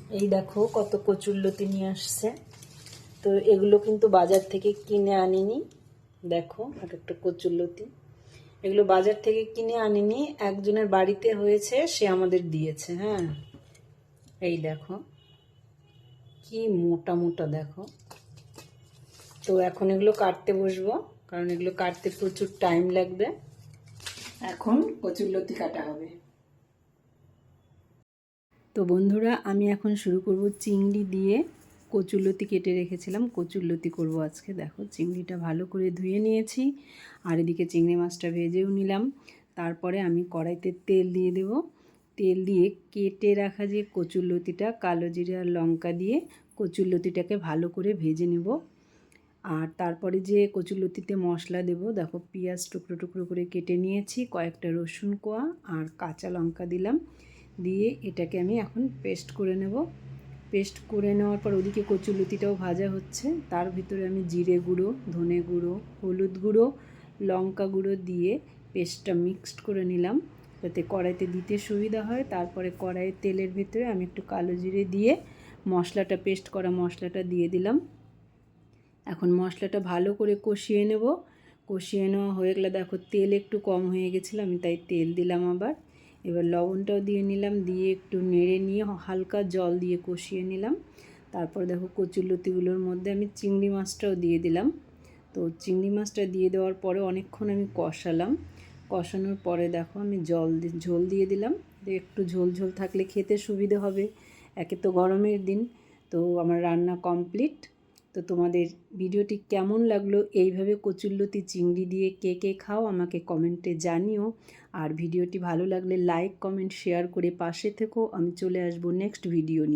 এই দেখো কত কচুরলতি নিয়ে আসছে। তো এগুলো কিন্তু বাজার থেকে কিনে আনিনি। দেখো এক একটা কচুরলতি, এগুলো বাজার থেকে কিনে আনিনি, একজনের বাড়িতে হয়েছে, সে আমাদের দিয়েছে। হ্যাঁ, এই দেখো কি মোটা মোটা দেখো। তো এখন এগুলো কাটতে বসবো, কারণ এগুলো কাটতে প্রচুর টাইম লাগবে। এখন কচুরলতি কাটা হবে। তো বন্ধুরা, আমি এখন শুরু করব চিংড়ি দিয়ে। কচুরলতি কেটে রেখেছিলাম, কচুরলতি করব আজকে। দেখো চিংড়িটা ভালো করে ধুয়ে নিয়েছি, আর এদিকে চিংড়ি মাছটা ভেজেও নিলাম। তারপরে আমি কড়াইতে তেল দিয়ে দেব। তেল দিয়ে কেটে রাখা যে কচুরলতিটা, কালো জিরা আর লঙ্কা দিয়ে কচুরলতিটাকে ভালো করে ভেজে নেব। আর তারপরে যে কচুরলতিতে মশলা দেব, দেখো পেঁয়াজ টুকরো টুকরো করে কেটে নিয়েছি, কয়েকটা রসুন কোয়া আর কাঁচা লঙ্কা দিলাম। দিয়ে এটাকে আমি এখন পেস্ট করে নেব। পেস্ট করে নেওয়ার পর ওদিকে কচুরলতিটাও ভাজা হচ্ছে, তার ভিতরে আমি জিরে গুঁড়ো, ধনে গুঁড়ো, হলুদ গুঁড়ো, লঙ্কা গুঁড়ো দিয়ে পেস্টটা মিক্সড করে নিলাম, যাতে কড়াইতে দিতে সুবিধা হয়। তারপরে কড়াইয়ের তেলের ভিতরে আমি একটু কালো জিরে দিয়ে মশলাটা, পেস্ট করা মশলাটা দিয়ে দিলাম। এখন মশলাটা ভালো করে কষিয়ে নেব। কষিয়ে নেওয়া হয়ে গেলে দেখো তেল একটু কম হয়ে গেছিলো, আমি তাই তেল দিলাম আবার। এবার লবণটাও দিয়ে নিলাম, দিয়ে একটু নেড়ে নিয়ে হালকা জল দিয়ে কষিয়ে নিলাম। তারপর দেখো কচুরলতিগুলোর মধ্যে আমি চিংড়ি মাছটাও দিয়ে দিলাম। তো চিংড়ি মাছটা দিয়ে দেওয়ার পরে অনেকক্ষণ আমি কষালাম। কষানোর পরে দেখো আমি ঝোল দিয়ে দিলাম। একটু ঝোল ঝোল থাকলে খেতে সুবিধে হবে, একে তো গরমের দিন। তো আমার রান্না কমপ্লিট। তো তোমাদের ভিডিওটি কেমন লাগলো, এইভাবে কচুরলতি চিংড়ি দিয়ে কে কে খাও আমাকে কমেন্টে জানিও। আর ভিডিওটি ভালো লাগলে লাইক, কমেন্ট, শেয়ার করে পাশে থেকো। আমি চলে আসবো নেক্সট ভিডিও নিয়ে।